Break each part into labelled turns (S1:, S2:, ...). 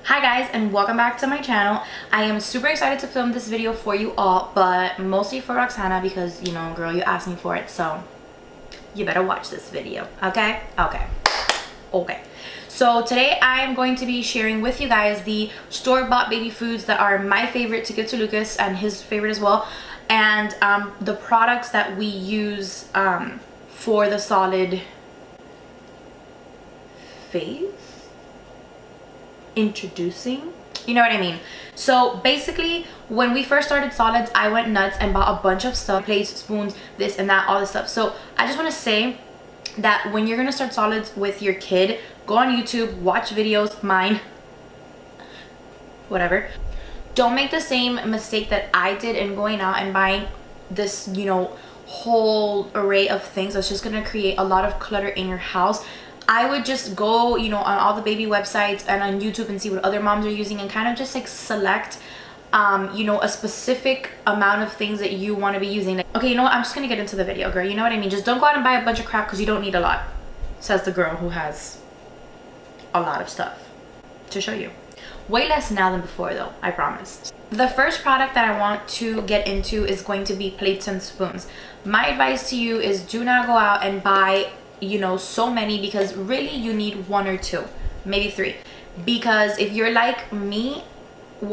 S1: Hi guys, and welcome back to my channel. I am super excited to film this video for you all, but mostly for Roxana because, you know, girl, you asked me for it, so you better watch this video, okay? Okay. So today I am going to be sharing with you guys the store-bought baby foods that are my favorite to give to Lucas and his favorite as well, and the products that we use for the solid phase. Introducing, you know what I mean? So basically, when we first started solids, I went nuts and bought a bunch of stuff, plates, spoons, this and that, all this stuff. So I just want to say that when you're gonna start solids with your kid, go on YouTube, watch videos, mine, whatever. Don't make the same mistake that I did in going out and buying this, you know, whole array of things that's just gonna create a lot of clutter in your house. I would just go, you know, on all the baby websites and on YouTube and see what other moms are using and kind of just like select, you know, a specific amount of things that you want to be using. Like, okay, you know what? I'm just going to get into the video, girl. You know what I mean? Just don't go out and buy a bunch of crap because you don't need a lot, says the girl who has a lot of stuff to show you. Way less now than before though, I promise. The first product that I want to get into is going to be plates and spoons. My advice to you is do not go out and buy, you know, so many, because really you need one or two, maybe three. Because if you're like me,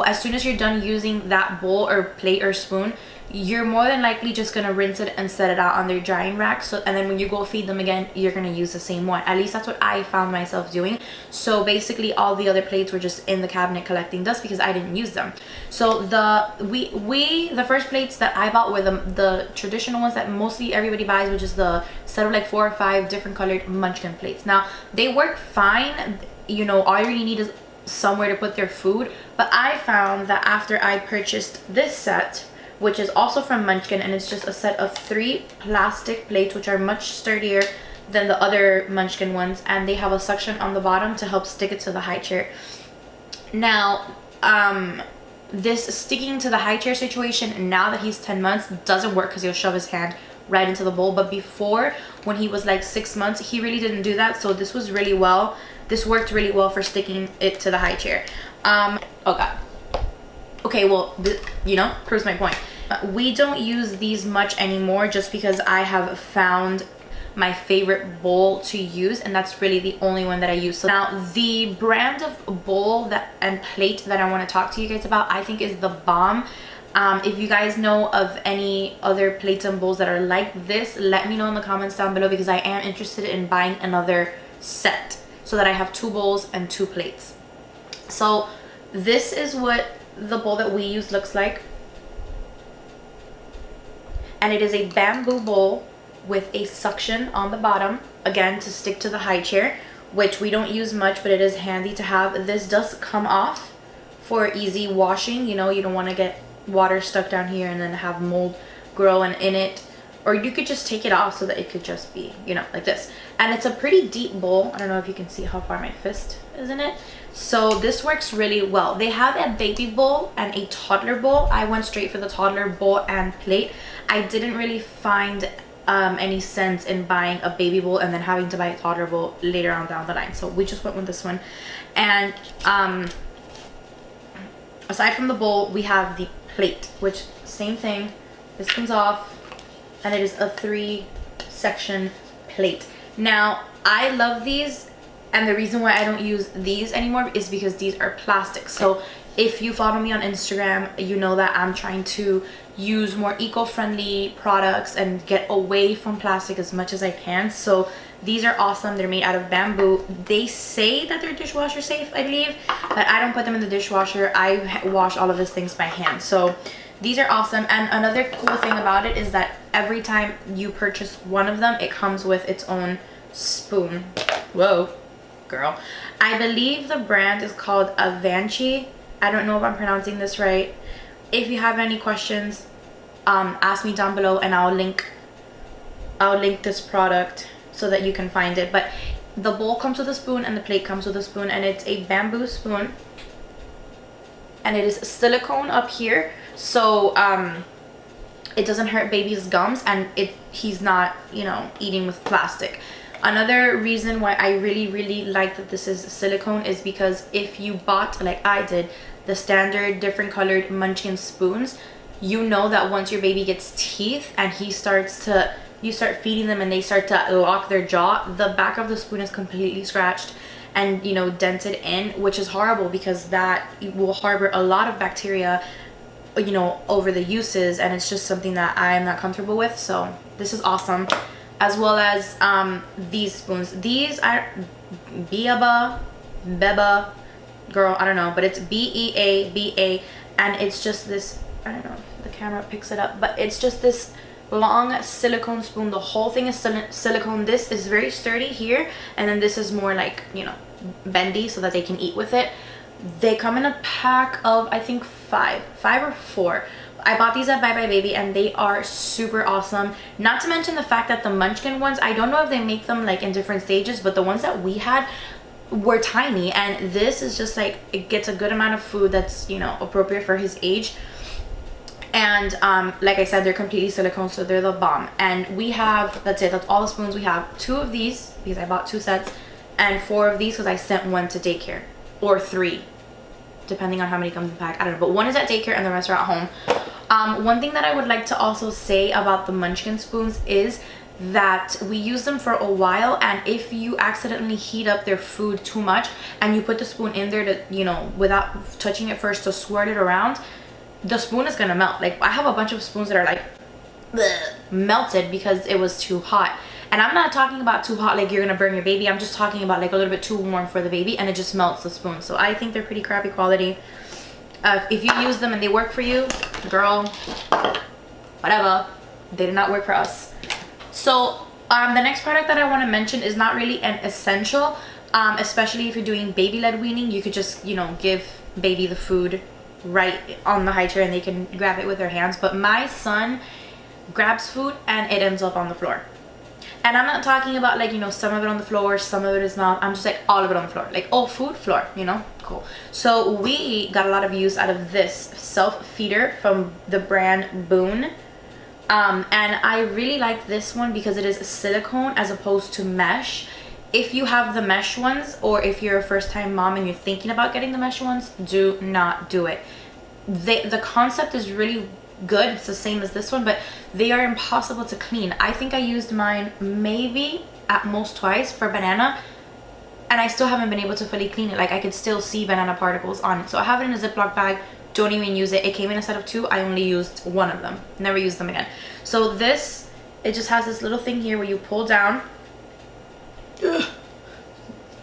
S1: as soon as you're done using that bowl or plate or spoon, you're more than likely just gonna rinse it and set it out on their drying rack. So, and then when you go feed them again, you're gonna use the same one. At least that's what I found myself doing. So basically all the other plates were just in the cabinet collecting dust because I didn't use them. So the first plates that I bought were the traditional ones that mostly everybody buys, which is the set of like 4 or 5 different colored Munchkin plates. Now they work fine, you know, all you really need is somewhere to put their food. But I found that after I purchased this set, which is also from Munchkin, and it's just a set of 3 plastic plates, which are much sturdier than the other Munchkin ones, and they have a suction on the bottom to help stick it to the high chair. Now this sticking to the high chair situation, now that he's 10 months, doesn't work because he'll shove his hand right into the bowl. But before, when he was like 6 months, he really didn't do that. So this worked really well for sticking it to the high chair. Oh god. Okay, well, you know, proves my point. We don't use these much anymore just because I have found my favorite bowl to use, and that's really the only one that I use. So now the brand of bowl and plate that I want to talk to you guys about, I think, is the Bomb. If you guys know of any other plates and bowls that are like this, let me know in the comments down below, because I am interested in buying another set so that I have 2 bowls and 2 plates. So this is what the bowl that we use looks like, and it is a bamboo bowl with a suction on the bottom, again to stick to the high chair, which we don't use much, but it is handy to have. This does come off for easy washing. You know, you don't want to get water stuck down here and then have mold grow in it, or you could just take it off so that it could just be, you know, like this. And it's a pretty deep bowl. I don't know if you can see how far my fist is in it. So this works really well. They have a baby bowl and a toddler bowl. I went straight for the toddler bowl and plate. I didn't really find any sense in buying a baby bowl and then having to buy a toddler bowl later on down the line. So we just went with this one. And aside from the bowl, we have the plate, which same thing. This comes off, and it is a 3-section plate. Now I love these, and the reason why I don't use these anymore is because these are plastic. So if you follow me on Instagram, you know that I'm trying to use more eco-friendly products and get away from plastic as much as I can. So these are awesome. They're made out of bamboo. They say that they're dishwasher safe, I believe, but I don't put them in the dishwasher. I wash all of these things by hand. So these are awesome. And another cool thing about it is that every time you purchase one of them, it comes with its own spoon. Whoa, girl. I believe the brand is called Avanci. I don't know if I'm pronouncing this right. If you have any questions, ask me down below, and I'll link this product so that you can find it. But the bowl comes with a spoon and the plate comes with a spoon, and it's a bamboo spoon, and it is silicone up here, so it doesn't hurt baby's gums, and he's not, you know, eating with plastic. Another reason why I really like that this is silicone is because if you bought, like I did, the standard different colored Munchkin spoons, you know that once your baby gets teeth and you start feeding them and they start to lock their jaw, the back of the spoon is completely scratched and, you know, dented in, which is horrible because that will harbor a lot of bacteria, you know, over the uses, and it's just something that I am not comfortable with. So this is awesome. As well as these spoons. These are Beba, girl, I don't know, but it's Beaba, and it's just this, I don't know if the camera picks it up, but it's just this long silicone spoon. The whole thing is silicone. This is very sturdy here, and then this is more like, you know, bendy so that they can eat with it. They come in a pack of, I think, five or four. I bought these at buybuy BABY and they are super awesome. Not to mention the fact that the Munchkin ones, I don't know if they make them like in different stages, but the ones that we had were tiny, and this is just like, it gets a good amount of food that's, you know, appropriate for his age. And like I said, they're completely silicone, so they're the bomb. And we have, that's it, that's all the spoons we have. 2 of these because I bought 2 sets, and 4 of these because I sent 1 to daycare, or 3 depending on how many comes in the pack, I don't know, but 1 is at daycare and the rest are at home. One thing that I would like to also say about the Munchkin spoons is that we use them for a while, and if you accidentally heat up their food too much and you put the spoon in there to, you know, without touching it first, to swirl it around, the spoon is gonna melt. Like, I have a bunch of spoons that are like bleh, melted because it was too hot. And I'm not talking about too hot like you're gonna burn your baby. I'm just talking about like a little bit too warm for the baby, and it just melts the spoon. So I think they're pretty crappy quality. If you use them and they work for you, girl, whatever, they did not work for us. So the next product that I want to mention is not really an essential, especially if you're doing baby-led weaning. You could just, you know, give baby the food right on the high chair and they can grab it with their hands. But my son grabs food and it ends up on the floor. And I'm not talking about like, you know, some of it on the floor, some of it is not. I'm just like all of it on the floor. Like, oh, food, floor, you know, cool. So we got a lot of use out of this self-feeder from the brand Boone. And I really like this one because it is silicone as opposed to mesh. If you have the mesh ones, or if you're a first-time mom and you're thinking about getting the mesh ones, do not do it. The concept is really good. It's the same as this one, but they are impossible to clean. I think I used mine maybe at most twice for Banana, and I still haven't been able to fully clean it. Like, I could still see banana particles on it. So I have it in a Ziploc bag. Don't even use it. It came in a set of 2. I only used 1 of them. Never used them again. So this, it just has this little thing here where you pull down. Ugh.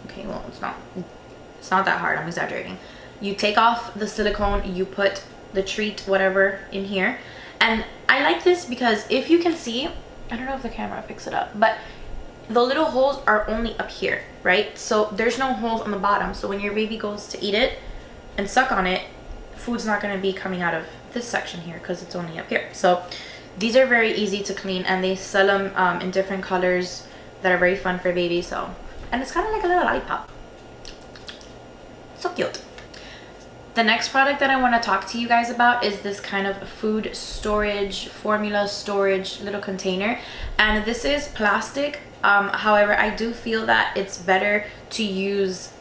S1: Okay, well, it's not that hard. I'm exaggerating. You take off the silicone, you put the treat, whatever, in here. And I like this because if you can see, I don't know if the camera picks it up, but the little holes are only up here, right? So there's no holes on the bottom. So when your baby goes to eat it and suck on it, food's not going to be coming out of this section here because it's only up here. So these are very easy to clean, and they sell them in different colors that are very fun for babies. So, and it's kind of like a little lollipop. So cute. The next product that I want to talk to you guys about is this kind of food storage, formula storage little container, and this is plastic. However, I do feel that it's better to use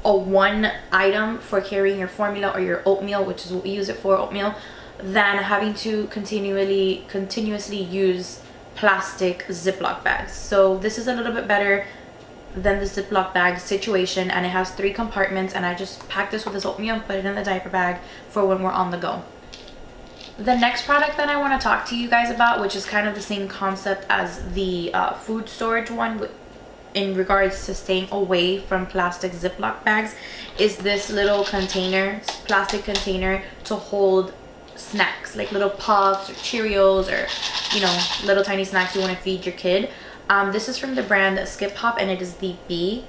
S1: a one item for carrying your formula or your oatmeal, which is what we use it for, oatmeal, than having to continuously use plastic Ziploc bags. So this is a little bit better than the Ziploc bag situation, and it has 3 compartments, and I just pack this with this oatmeal and put it in the diaper bag for when we're on the go. The next product that I want to talk to you guys about, which is kind of the same concept as the food storage one in regards to staying away from plastic Ziploc bags, is this little container, plastic container to hold snacks, like little puffs or Cheerios, or, you know, little tiny snacks you want to feed your kid. This is from the brand Skip Hop, and it is the B.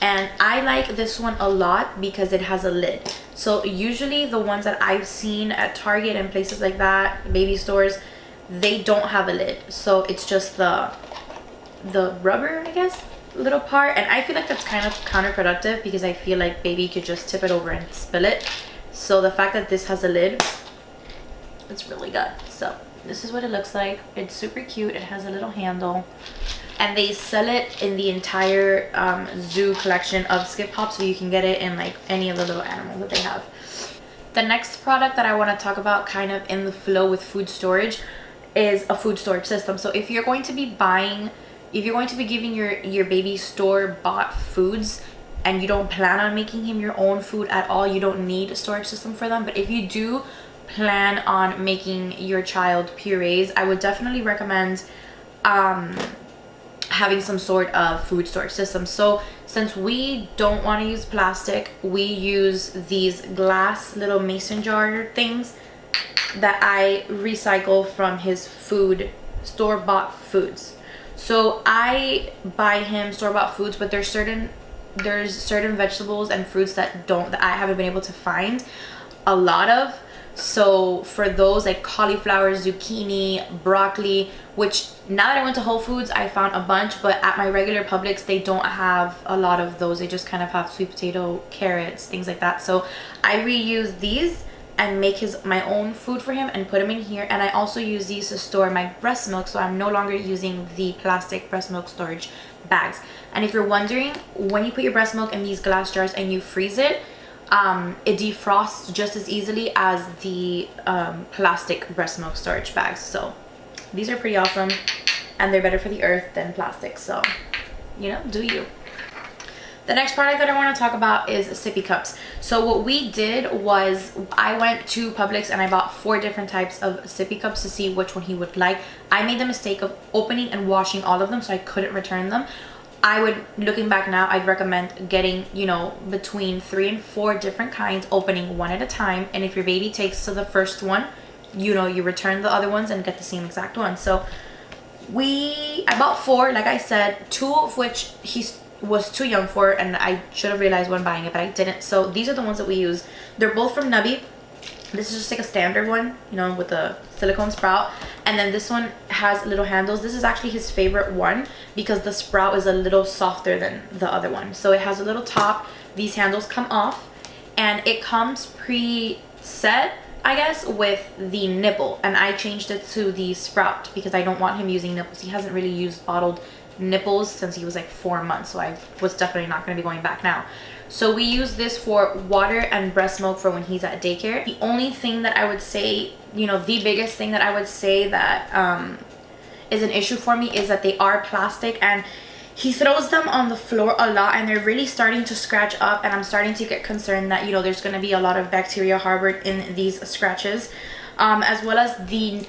S1: And I like this one a lot because it has a lid. So usually the ones that I've seen at Target and places like that, baby stores, they don't have a lid. So it's just the rubber, I guess, little part. And I feel like that's kind of counterproductive because I feel like baby could just tip it over and spill it. So the fact that this has a lid, it's really good. So this is what it looks like. It's super cute. It has a little handle. and they sell it in the entire zoo collection of Skip Hop, so you can get it in like any of the little animals that they have. The next product that I want to talk about, kind of in the flow with food storage, is a food storage system. So if you're going to be giving your baby store-bought foods, and you don't plan on making him your own food at all, you don't need a storage system for them. But if you do plan on making your child purees, I would definitely recommend having some sort of food storage system. So since we don't want to use plastic, we use these glass little mason jar things that I recycle from his food, store-bought foods. So I buy him store-bought foods, but there's certain vegetables and fruits that I haven't been able to find a lot of. So for those, like cauliflower, zucchini, broccoli, which now that I went to Whole Foods, I found a bunch, but at my regular Publix, they don't have a lot of those. They just kind of have sweet potato, carrots, things like that. So I reuse these and make my own food for him and put him in here. And I also use these to store my breast milk, so I'm no longer using the plastic breast milk storage bags. And if you're wondering, when you put your breast milk in these glass jars and you freeze it, it defrosts just as easily as the plastic breast milk storage bags. So these are pretty awesome, and they're better for the earth than plastic. So, you know, do you. The next product that I want to talk about is sippy cups. So what we did was, I went to Publix and I bought 4 different types of sippy cups to see which one he would like. I made the mistake of opening and washing all of them, so I couldn't return them. Looking back now, I'd recommend getting, you know, between 3 and 4 different kinds, opening one at a time. And if your baby takes to the first one, you know, you return the other ones and get the same exact one. So I bought 4, like I said, 2 of which he was too young for, and I should have realized when buying it, but I didn't. So these are the ones that we use. They're both from Nubby. This is just like a standard one, you know, with a silicone sprout. And then this one has little handles. This is actually his favorite one because the sprout is a little softer than the other one. So it has a little top. These handles come off, and it comes pre-set, I guess, with the nipple. And I changed it to the sprout because I don't want him using nipples. He hasn't really used bottled nipples since he was like 4 months, so I was definitely not going to be going back now. So we use this for water and breast milk for when he's at daycare. The only thing that I would say, you know, the biggest thing that I would say that is an issue for me is that they are plastic, and he throws them on the floor a lot, and they're really starting to scratch up, and I'm starting to get concerned that, you know, there's going to be a lot of bacteria harbored in these scratches, as well as the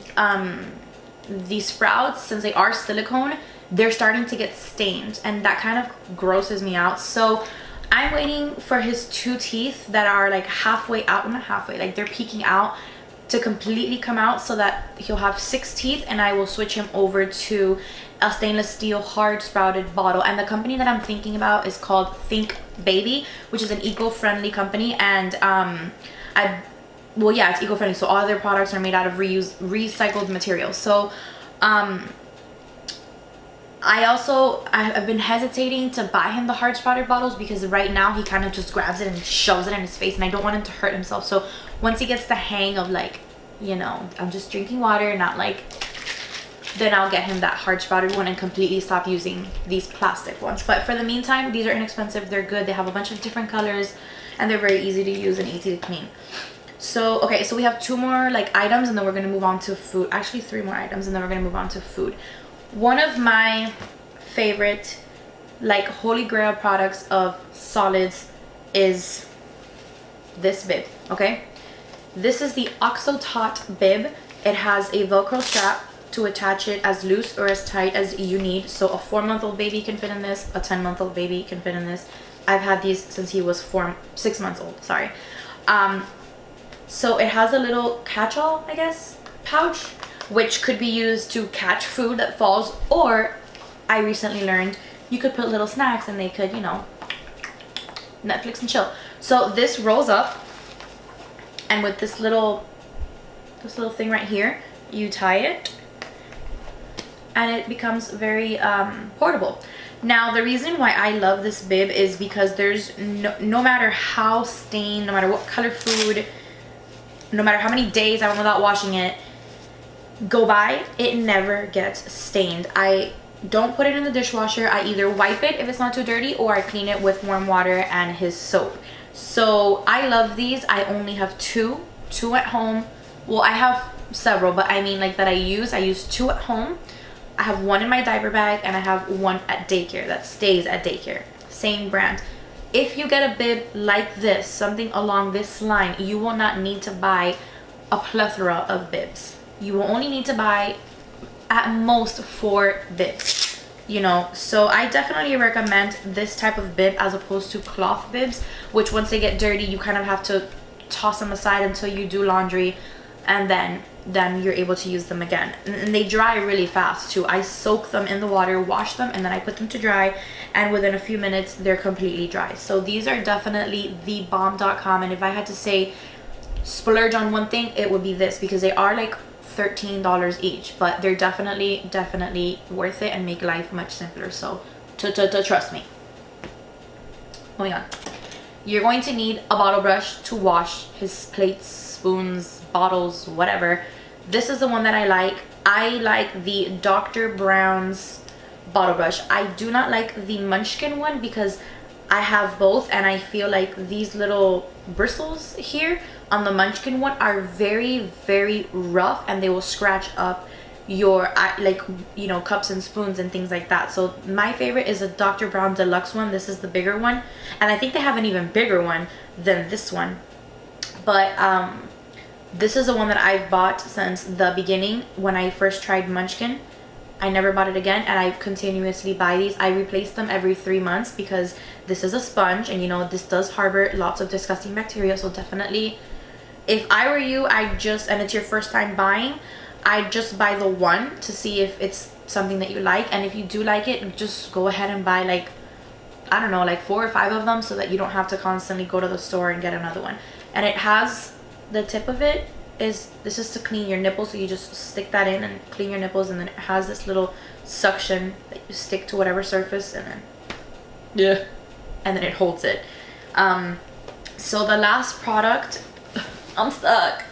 S1: sprouts. Since they are silicone, they're starting to get stained, and that kind of grosses me out. So I'm waiting for his 2 teeth that are like halfway out, not halfway, like they're peeking out, to completely come out, so that he'll have 6 teeth, and I will switch him over to a stainless steel hard sprouted bottle. And the company that I'm thinking about is called Think Baby, which is an eco-friendly company. And it's eco-friendly, so all of their products are made out of recycled materials. So I've been hesitating to buy him the hard sprouted bottles because right now he kind of just grabs it and shoves it in his face, and I don't want him to hurt himself. So once he gets the hang of, like, you know, I'm just drinking water, not like, then I'll get him that hard sprouted one and completely stop using these plastic ones. But for the meantime, these are inexpensive, they're good, they have a bunch of different colors, and they're very easy to use and easy to clean. So okay, so we have 2 more like items, and then we're going to move on to food. Actually 3 more items, and then we're going to move on to food. One of my favorite, like, holy grail products of solids is this bib. Okay, this is the OXO-Tot bib. It has a Velcro strap to attach it as loose or as tight as you need. So a 4-month-old baby can fit in this, a 10-month-old baby can fit in this. I've had these since he was 6 months old, sorry. So it has a little catch-all, I guess, pouch, which could be used to catch food that falls, or I recently learned you could put little snacks and they could, you know, Netflix and chill. So this rolls up, and with this little thing right here, you tie it, and it becomes very portable. Now, the reason why I love this bib is because there's no matter how stained, no matter what color food, no matter how many days I went without washing it go by, it never gets stained. don't put it in the dishwasher. I either wipe it if it's not too dirty, or I clean it with warm water and his soap. So I love these. I only have two at home. Well, I have several, but I mean like that I use 2 at home. I have 1 in my diaper bag, and I have 1 at daycare that stays at daycare. Same brand. If you get a bib like this, something along this line, you will not need to buy a plethora of bibs. You will only need to buy at most 4 bibs, you know. So I definitely recommend this type of bib as opposed to cloth bibs, which once they get dirty, you kind of have to toss them aside until you do laundry, and then you're able to use them again. And they dry really fast too. I soak them in the water, wash them, and then I put them to dry, and within a few minutes they're completely dry. So these are definitely thebomb.com, and if I had to say splurge on one thing, it would be this, because they are like $13 each, but they're definitely worth it and make life much simpler. So trust me. Moving on, you're going to need a bottle brush to wash his plates, spoons, bottles, whatever. This is the one that I like. I like the Dr. Brown's bottle brush. I do not like the Munchkin one because I have both, and I feel like these little bristles here on the Munchkin one are very rough, and they will scratch up your like, you know, cups and spoons and things like that. So my favorite is a Dr. Brown Deluxe one. This is the bigger one, and I think they have an even bigger one than this one, but this is the one that I've bought since the beginning. When I first tried Munchkin, I never bought it again, and I continuously buy these. I replace them every 3 months because this is a sponge, and you know, this does harbor lots of disgusting bacteria. So definitely, if I were you, and it's your first time buying, I'd just buy the one to see if it's something that you like. And if you do like it, just go ahead and buy like, I don't know, like 4 or 5 of them, so that you don't have to constantly go to the store and get another one. And it has, the tip of it is, this is to clean your nipples, so you just stick that in and clean your nipples, and then it has this little suction that you stick to whatever surface, and then and then it holds it. So the last product, I'm stuck.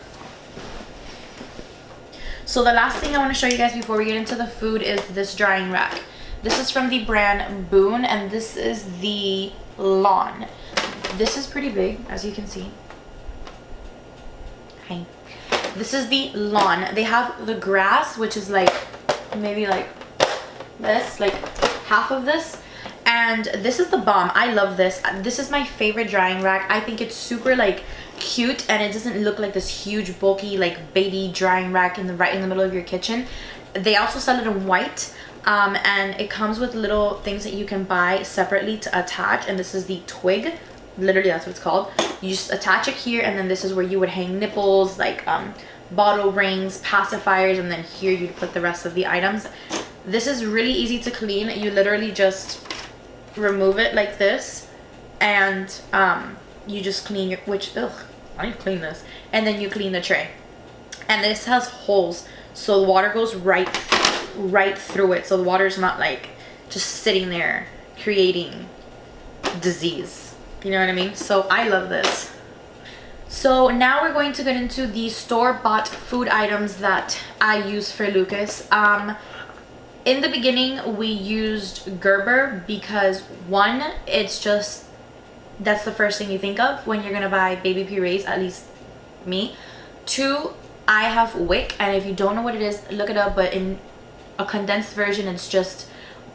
S1: So the last thing I want to show you guys before we get into the food is this drying rack. This is from the brand Boon, and this is the Lawn. This is pretty big, as you can see. Hi. This is the Lawn. They have the grass, which is like maybe like this, like half of this, and this is the bomb. I love this. This is my favorite drying rack. I think it's super like cute, and it doesn't look like this huge bulky like baby drying rack right in the middle of your kitchen. They also sell it in white, and it comes with little things that you can buy separately to attach, and this is the twig. Literally, that's what it's called. You just attach it here, and then this is where you would hang nipples, like bottle rings, pacifiers, and then here you'd put the rest of the items. This is really easy to clean. You literally just remove it like this, and you just clean your, I need to clean this, and then you clean the tray. And this has holes, so the water goes right through it, so the water's not like just sitting there creating disease. You know what I mean? So I love this. So now we're going to get into the store-bought food items that I use for Lucas. In the beginning, we used Gerber because one, it's just, that's the first thing you think of when you're gonna buy baby purees, at least me. 2, I have WIC, and if you don't know what it is, look it up, but in a condensed version, it's just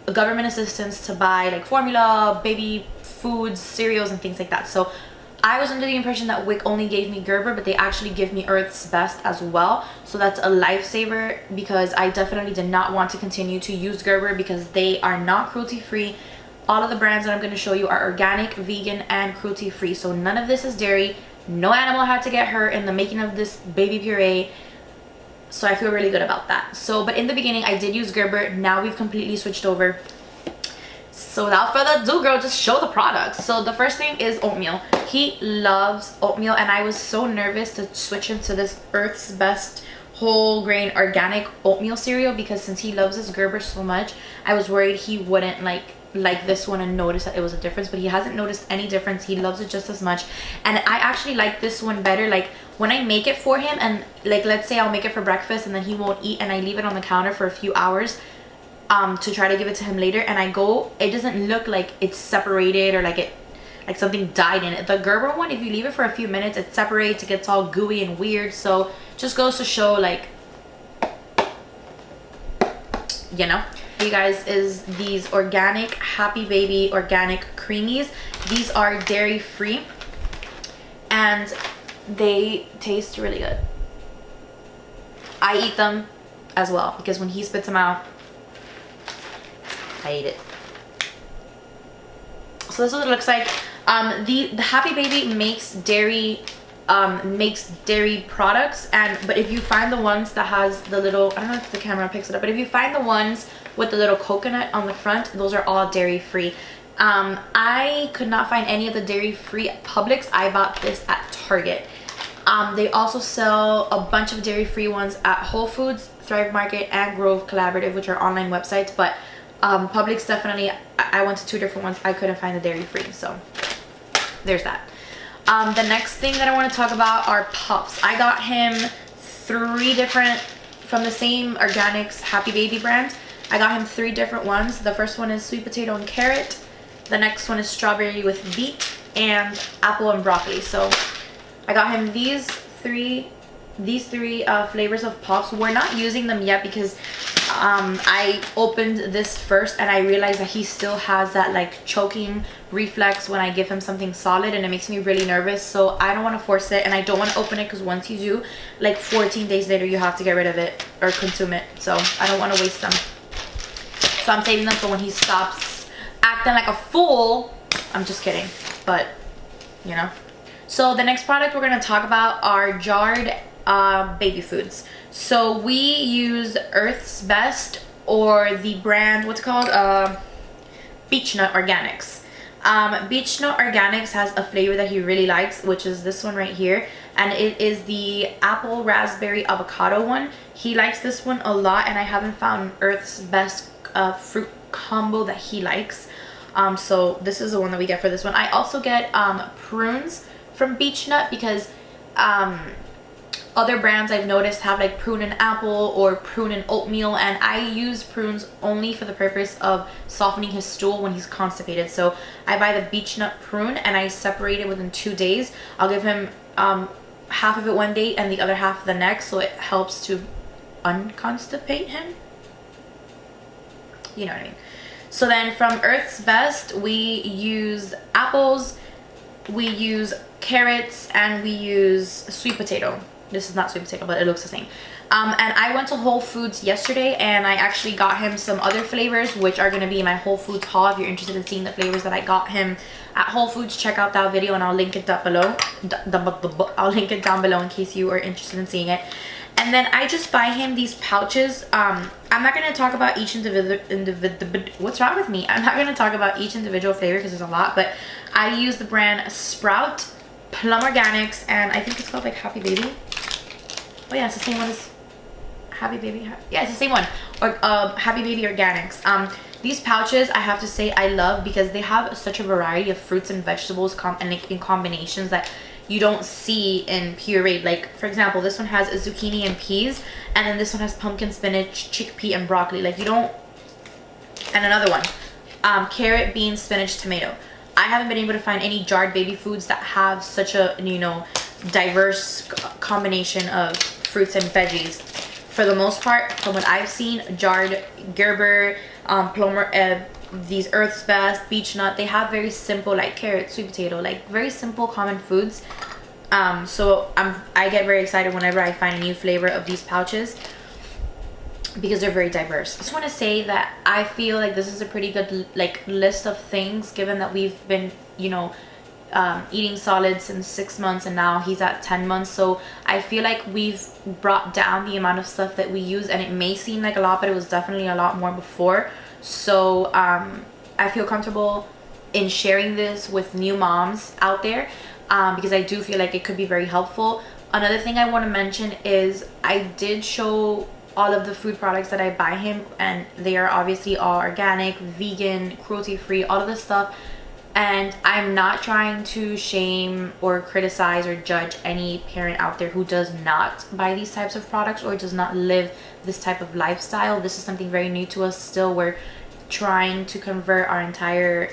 S1: government assistance to buy like formula, baby foods, cereals, and things like that. So I was under the impression that WIC only gave me Gerber, but they actually give me Earth's Best as well. So that's a lifesaver, because I definitely did not want to continue to use Gerber because they are not cruelty free. All of the brands that I'm going to show you are organic, vegan, and cruelty free. So none of this is dairy. No animal had to get hurt in the making of this baby puree. So I feel really good about that. So, but in the beginning I did use Gerber. Now we've completely switched over. So without further ado, girl, just show the products. So the first thing is oatmeal. He loves oatmeal, and I was so nervous to switch him to this Earth's Best whole grain organic oatmeal cereal, because since he loves his Gerber so much, I was worried he wouldn't like this one and notice that it was a difference. But he hasn't noticed any difference. He loves it just as much, and I actually like this one better. Like when I make it for him, and like let's say I'll make it for breakfast and then he won't eat, and I leave it on the counter for a few hours, to try to give it to him later, and it doesn't look like it's separated or like something died in it. The Gerber one, if you leave it for a few minutes, it separates, it gets all gooey and weird. So just goes to show, like, you know. You guys, is these organic Happy Baby organic creamies. These are dairy free and they taste really good. I eat them as well because when he spits them out, I eat it. So this is what it looks like. The Happy Baby makes dairy products, but if you find the ones that has the little, I don't know if the camera picks it up, but if you find the ones with the little coconut on the front, those are all dairy free. I could not find any of the dairy free at Publix. I bought this at Target. They also sell a bunch of dairy free ones at Whole Foods, Thrive Market, and Grove Collaborative, which are online websites, but Publix definitely, I went to 2 different ones. I couldn't find the dairy free, so there's that. The next thing that I want to talk about are puffs. I got him 3 different from the same Organics Happy Baby brand. I got him 3 different ones. The first one is sweet potato and carrot. The next one is strawberry with beet, and apple and broccoli. So I got him these three flavors of puffs. We're not using them yet because I opened this first and I realized that he still has that like choking reflex when I give him something solid, and it makes me really nervous. So I don't want to force it, and I don't want to open it because once you do, like 14 days later, you have to get rid of it or consume it. So I don't want to waste them. So I'm saving them for when he stops acting like a fool. I'm just kidding, but you know. So the next product we're going to talk about are jarred baby foods. So we use Earth's Best, or the brand, what's it called? Beech-Nut Organics. Beech-Nut Organics has a flavor that he really likes, which is this one right here, and it is the apple raspberry avocado one. He likes this one a lot, and I haven't found Earth's Best fruit combo that he likes. So this is the one that we get for this one. I also get prunes from Beech-Nut because other brands I've noticed have like prune and apple or prune and oatmeal, and I use prunes only for the purpose of softening his stool when he's constipated. So I buy the Beech-Nut prune and I separate it within 2 days. I'll give him half of it one day and the other half the next, so it helps to unconstipate him. You know what I mean? So then from Earth's Best, we use apples, we use carrots, and we use sweet potato. This is not sweet potato, but it looks the same. And I went to Whole Foods yesterday and I actually got him some other flavors, which are going to be in my Whole Foods haul. If you're interested in seeing the flavors that I got him at Whole Foods, check out that video and I'll link it down below. I'll link it down below in case you are interested in seeing it. And then I just buy him these pouches. I'm not going to talk about each what's wrong with me? I'm not going to talk about each individual flavor because there's a lot, but I use the brand Sprout, Plum Organics, and I think it's called like Happy Baby. Oh yeah, it's the same one as Happy Baby. Yeah, it's the same one. Or Happy Baby Organics. These pouches, I have to say, I love because they have such a variety of fruits and vegetables in combinations that you don't see in pureed. Like, for example, this one has a zucchini and peas, and then this one has pumpkin, spinach, chickpea, and broccoli. Like, you don't... And another one, carrot, beans, spinach, tomato. I haven't been able to find any jarred baby foods that have such a, you know, diverse combination of fruits and veggies. For the most part, from what I've seen, jarred Gerber, Plumber, these Earth's Best, Beech-Nut, they have very simple, like carrot, sweet potato, like very simple common foods. So I get very excited whenever I find a new flavor of these pouches because they're very diverse. I just want to say that I feel like this is a pretty good like list of things, given that we've been, you know, eating solid since 6 months and now he's at 10 months. So I feel like we've brought down the amount of stuff that we use, and it may seem like a lot, but it was definitely a lot more before. So I feel comfortable in sharing this with new moms out there because I do feel like it could be very helpful. Another thing I want to mention is I did show all of the food products that I buy him, and they are obviously all organic, vegan, cruelty free, all of this stuff. And I'm not trying to shame or criticize or judge any parent out there who does not buy these types of products or does not live this type of lifestyle. This is something very new to us still. We're trying to convert our entire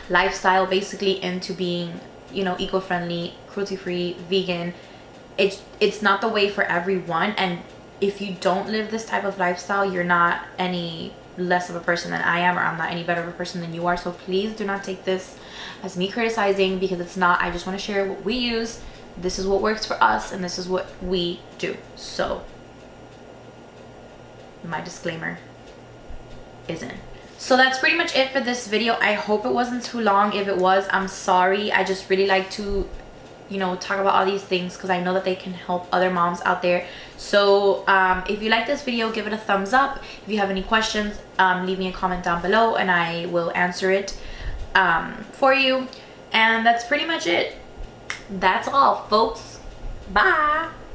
S1: lifestyle basically into being, you know, eco-friendly, cruelty-free, vegan. It's not the way for everyone, and if you don't live this type of lifestyle, you're not any less of a person than I am, or I'm not any better of a person than you are. So please do not take this as me criticizing, because it's not. I just want to share what we use. This is what works for us, and this is what we do. So my disclaimer is in. So that's pretty much it for this video. I hope it wasn't too long. If it was, I'm sorry. I just really like to, you know, talk about all these things because I know that they can help other moms out there. So if you like this video, give it a thumbs up. If you have any questions, leave me a comment down below and I will answer it for you. And that's pretty much it. That's all, folks. Bye.